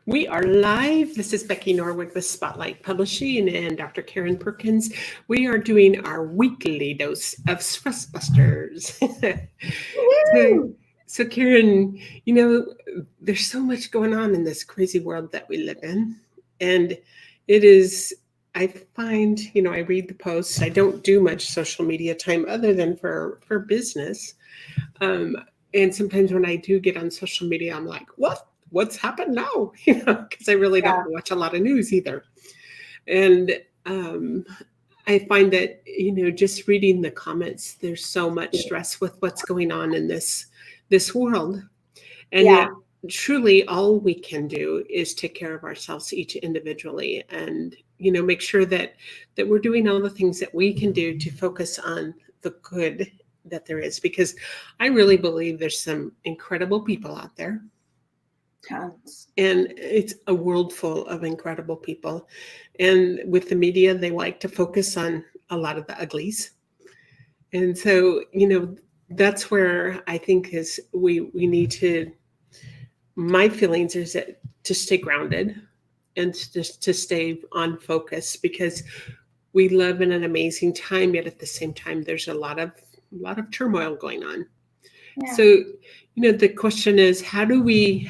We are live. This is Becky Norwood with Spotlight Publishing and Dr. Karen Perkins. We are doing our weekly dose of Stress Busters. so, so, Karen, there's so much going on in this crazy world that we live in. And it is, I find, I read the posts. I don't do much social media time other than for business. And sometimes when I do get on social media, I'm like, what? What's happened now? Because I really don't watch a lot of news either. And I find that, just reading the comments, there's so much stress with what's going on in this world. And yet, truly, all we can do is take care of ourselves each individually and, make sure that we're doing all the things that we can do to focus on the good that there is. Because I really believe there's some incredible people out there. Tons. And it's a world full of incredible people. And with the media, they like to focus on a lot of the uglies. And so, that's where I think is we need to, my feelings is that to stay grounded and just to stay on focus, because we live in an amazing time, yet at the same time, there's a lot of turmoil going on. Yeah. So, the question is, how do we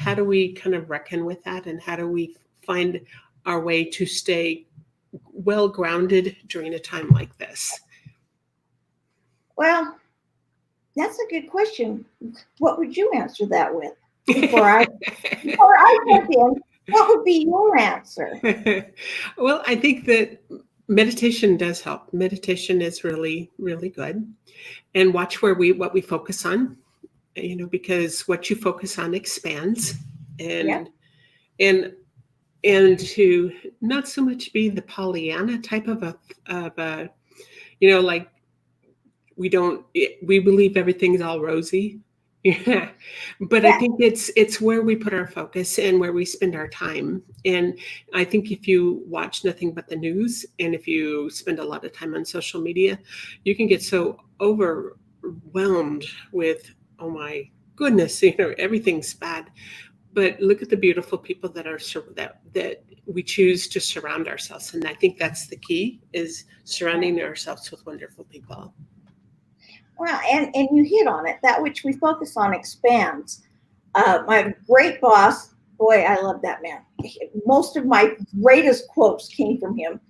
kind of reckon with that, and how do we find our way to stay well grounded during a time like this? Well, that's a good question. What would you answer that with? Before I jump in, what would be your answer? Well, I think that meditation does help. Meditation is really, really good, and watch what we focus on. Because what you focus on expands, and to not so much be the Pollyanna type of a like we believe everything's all rosy. Yeah. But I think it's where we put our focus and where we spend our time. And I think if you watch nothing but the news, and if you spend a lot of time on social media, you can get so overwhelmed with, oh my goodness, everything's bad. But look at the beautiful people that we choose to surround ourselves. And I think that's the key, is surrounding ourselves with wonderful people. Well, and you hit on it. That which we focus on expands. My great boss, boy, I love that man. Most of my greatest quotes came from him.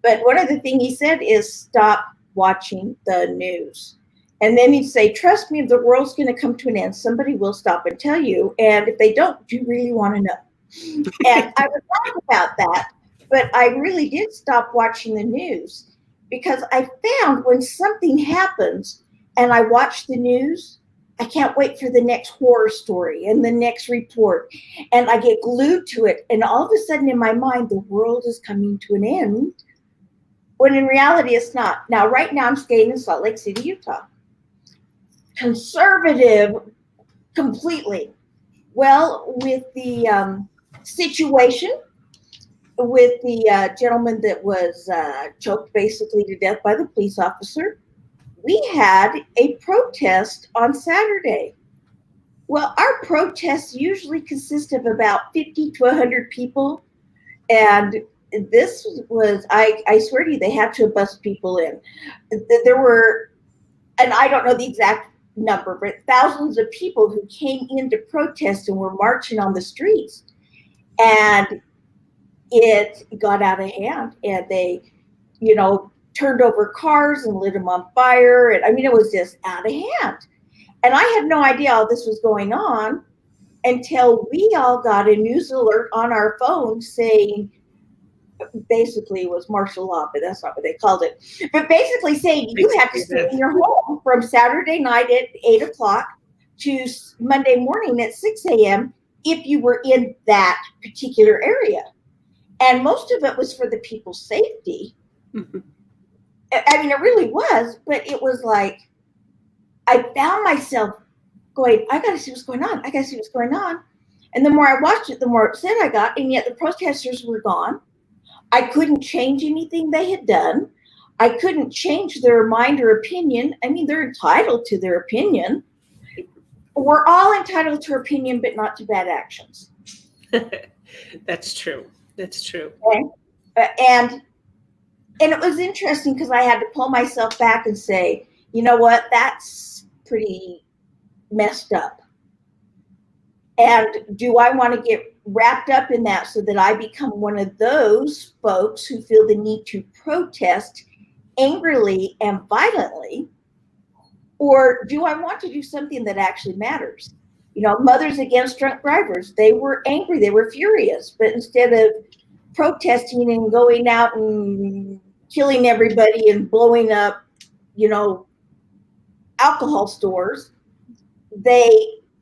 But one of the things he said is, stop watching the news. And then he'd say, trust me, if the world's going to come to an end, somebody will stop and tell you. And if they don't, do you really want to know? And I would talk about that, but I really did stop watching the news, because I found when something happens and I watch the news, I can't wait for the next horror story and the next report. And I get glued to it. And all of a sudden in my mind, the world is coming to an end, when in reality it's not. Now, right now I'm staying in Salt Lake City, Utah. Conservative completely. Well, with the situation with the gentleman that was choked basically to death by the police officer, we had a protest on Saturday. Well, our protests usually consist of about 50 to 100 people, and this was, I swear to you, they had to bus people in. There were, and I don't know the exact number, but thousands of people who came in to protest and were marching on the streets. And it got out of hand, and they, turned over cars and lit them on fire. And I mean, it was just out of hand. And I had no idea all this was going on until we all got a news alert on our phone saying, basically it was martial law, but that's not what they called it. But basically saying you have to stay in your home from Saturday night at 8 o'clock to Monday morning at 6 a.m. if you were in that particular area. And most of it was for the people's safety. Mm-hmm. I mean, it really was, but it was like, I found myself going, I got to see what's going on. I got to see what's going on. And the more I watched it, the more upset I got. And yet the protesters were gone. I couldn't change anything they had done. I couldn't change their mind or opinion. I mean, they're entitled to their opinion. We're all entitled to opinion, but not to bad actions. That's true. That's true. Okay? And it was interesting because I had to pull myself back and say, you know what, that's pretty messed up. And do I want to get wrapped up in that so that I become one of those folks who feel the need to protest angrily and violently? Or do I want to do something that actually matters? You know, Mothers Against Drunk Drivers, they were angry, they were furious, but instead of protesting and going out and killing everybody and blowing up, you know, alcohol stores, they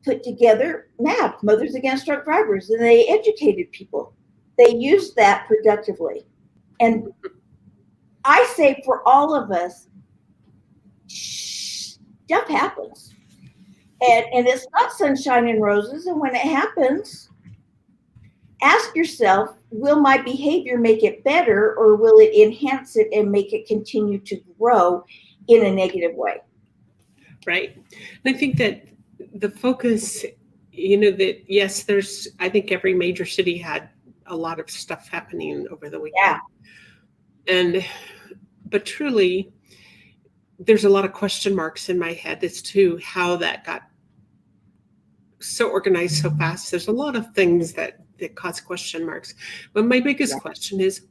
put together MAP, Mothers Against Drunk Drivers, and they educated people. They used that productively. And I say for all of us, stuff happens. And it's not sunshine and roses. And when it happens, ask yourself, will my behavior make it better, or will it enhance it and make it continue to grow in a negative way? Right. And I think that the focus, that yes, I think every major city had a lot of stuff happening over the weekend. Yeah. But truly, there's a lot of question marks in my head as to how that got so organized so fast. There's a lot of things that cause question marks. But my biggest question is,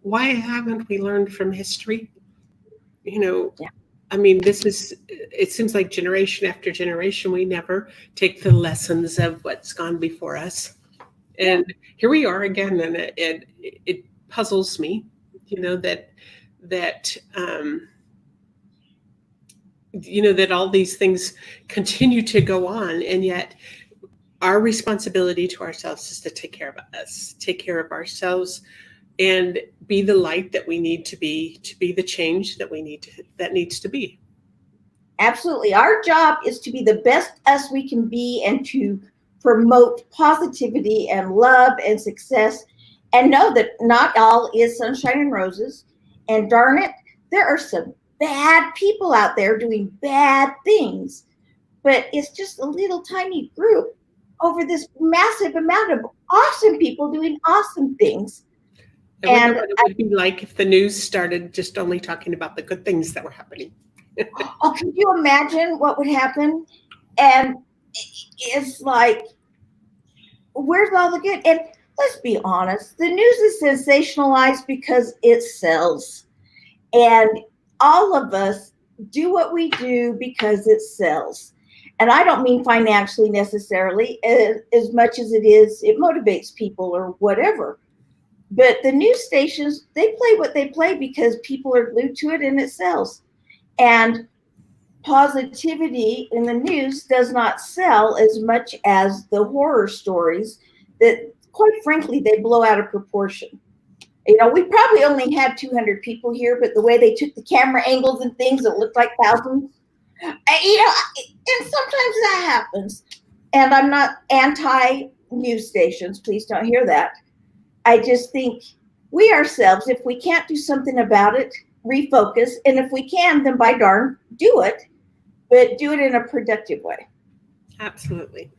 why haven't we learned from history? I mean, it seems like generation after generation, we never take the lessons of what's gone before us. And here we are again, and it puzzles me, that all these things continue to go on, and yet our responsibility to ourselves is to take care of us, take care of ourselves, and be the light that we need to be the change that needs to be. Absolutely. Our job is to be the best us we can be and to promote positivity and love and success, and know that not all is sunshine and roses. And darn it, there are some bad people out there doing bad things, but it's just a little tiny group over this massive amount of awesome people doing awesome things. I wonder what it would be like if the news started just only talking about the good things that were happening. Oh, could you imagine what would happen? And it's like, where's all the good? And let's be honest, the news is sensationalized because it sells. And all of us do what we do because it sells. And I don't mean financially necessarily, as much as it motivates people or whatever. But the news stations, they play what they play because people are glued to it and it sells. And positivity in the news does not sell as much as the horror stories that, quite frankly, they blow out of proportion. We probably only had 200 people here, but the way they took the camera angles and things, it looked like thousands. And sometimes that happens. And I'm not anti-news stations. Please don't hear that. I just think we ourselves, if we can't do something about it, refocus. And if we can, then by darn, do it. But do it in a productive way. Absolutely.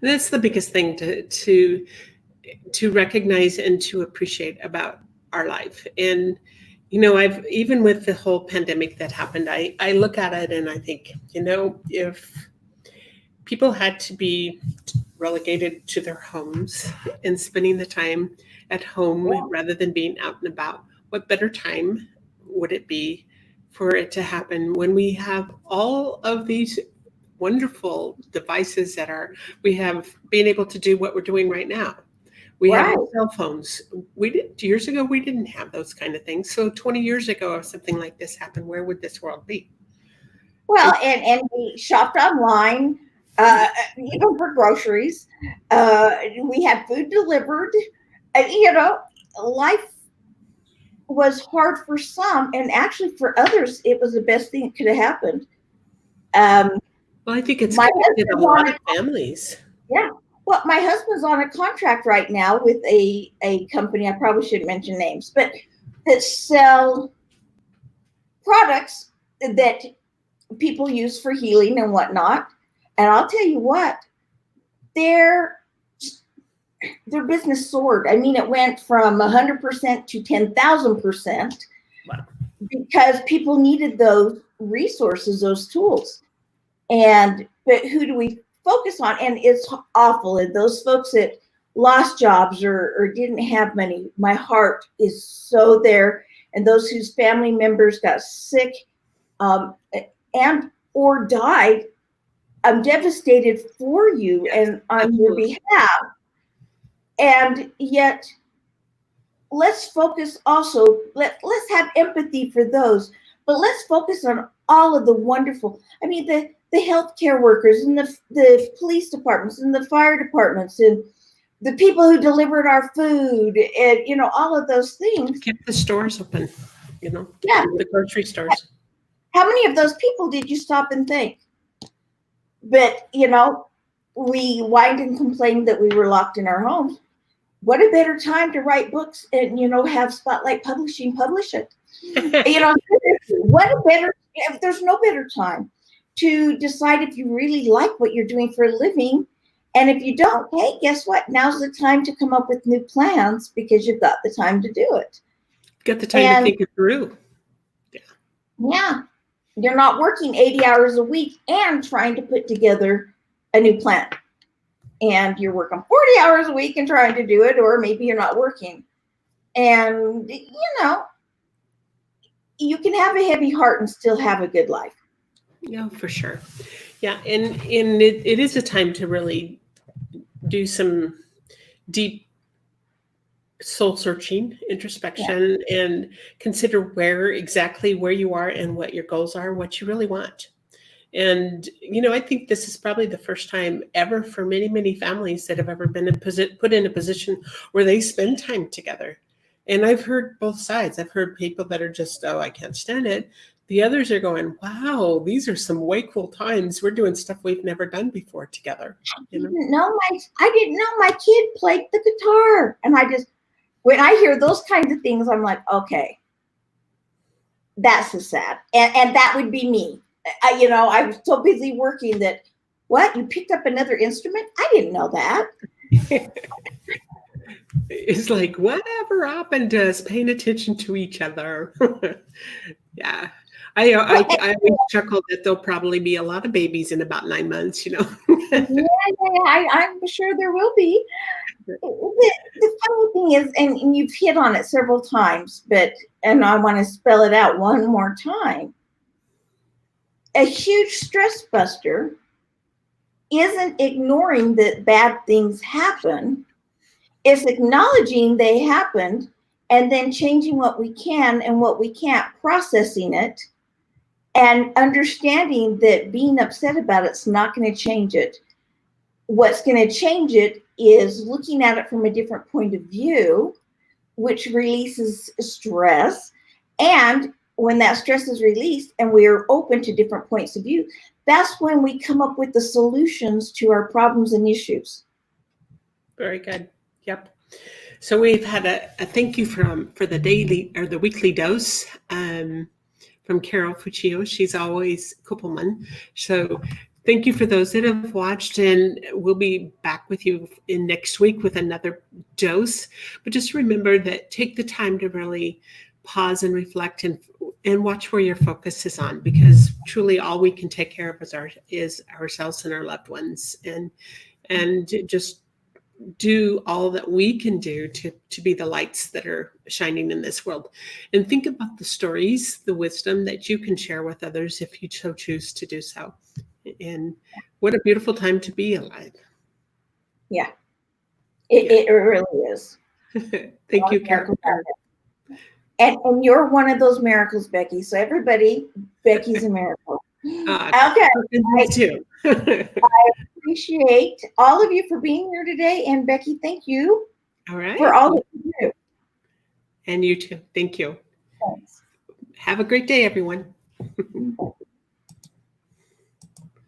That's the biggest thing to recognize and to appreciate about our life. And, I've, even with the whole pandemic that happened, I look at it and I think, if people had to be relegated to their homes and spending the time at home rather than being out and about, what better time would it be for it to happen when we have all of these wonderful devices we have been able to do what we're doing right now. We have cell phones. Years ago, we didn't have those kind of things. So 20 years ago, if something like this happened, where would this world be? Well, and we shopped online, for groceries. We had food delivered. Life was hard for some, and actually for others, it was the best thing that could have happened. Well, I think it's connected a lot of families. Yeah. Well, my husband's on a contract right now with a company, I probably shouldn't mention names, but that sell products that people use for healing and whatnot. And I'll tell you what, they're their business soared. I mean, it went from 100% to 10,000% Wow. because people needed those resources, those tools. But who do we focus on? And it's awful. And those folks that lost jobs or didn't have money, my heart is so there. And those whose family members got sick and or died, I'm devastated for you and on your behalf. And yet, let's focus also, let's have empathy for those, but let's focus on all of the wonderful, I mean, the healthcare workers and the police departments and the fire departments and the people who delivered our food and, you know, all of those things. Keep the stores open, you know, Yeah. the grocery stores. How many of those people did you stop and think? But, you know, we whined and complained that we were locked in our homes. What a better time to write books and, you know, have Spotlight Publishing publish it. You know, what a better, there's no better time to decide if you really like what you're doing for a living. And if you don't, hey, guess what? Now's the time to come up with new plans because you've got the time to do it. Got the time to think it through. Yeah. You're not working 80 hours a week and trying to put together a new plan. And you're working 40 hours a week and trying to do it, or maybe you're not working. And, you know, you can have a heavy heart and still have a good life. Yeah, for sure. Yeah, and it is a time to really do some deep soul searching, introspection, and consider where you are and what your goals are, what you really want. And, you know, I think this is probably the first time ever for many, many families that have ever been put in a position where they spend time together. And I've heard both sides. I've heard people that are just, oh, I can't stand it. The others are going, wow, these are some way cool times. We're doing stuff we've never done before together. You know? I didn't know my kid played the guitar. And when I hear those kinds of things, I'm like, okay, that's so sad. And that would be me. You know, I was so busy working that, what? You picked up another instrument? I didn't know that. It's like, whatever happened to us paying attention to each other? Yeah. I always chuckle that there'll probably be a lot of babies in about 9 months, you know. I'm sure there will be. The funny thing is, and you've hit on it several times, and I want to spell it out one more time. A huge stress buster isn't ignoring that bad things happen. It's acknowledging they happened and then changing what we can and what we can't, processing it, and understanding that being upset about it's not going to change it. What's going to change it is looking at it from a different point of view, which releases stress. And when that stress is released and we are open to different points of view, that's when we come up with the solutions to our problems and issues. Very good. Yep. So we've had a thank you for the daily or the weekly dose from Carol Fuccio. She's always Kuppelman. So thank you for those that have watched, and we'll be back with you in next week with another dose. But just remember that take the time to really pause and reflect and watch where your focus is on, because truly all we can take care of is ourselves and our loved ones, and just do all that we can do to be the lights that are shining in this world. And think about the stories, the wisdom that you can share with others if you so choose to do so. And what a beautiful time to be alive. Yeah, it really is. Thank you, Carol. And you're one of those miracles, Becky. So everybody, Becky's a miracle. Okay. Me too. I appreciate all of you for being here today. And Becky, thank you. All right. For all that you do. And you too. Thank you. Thanks. Have a great day, everyone.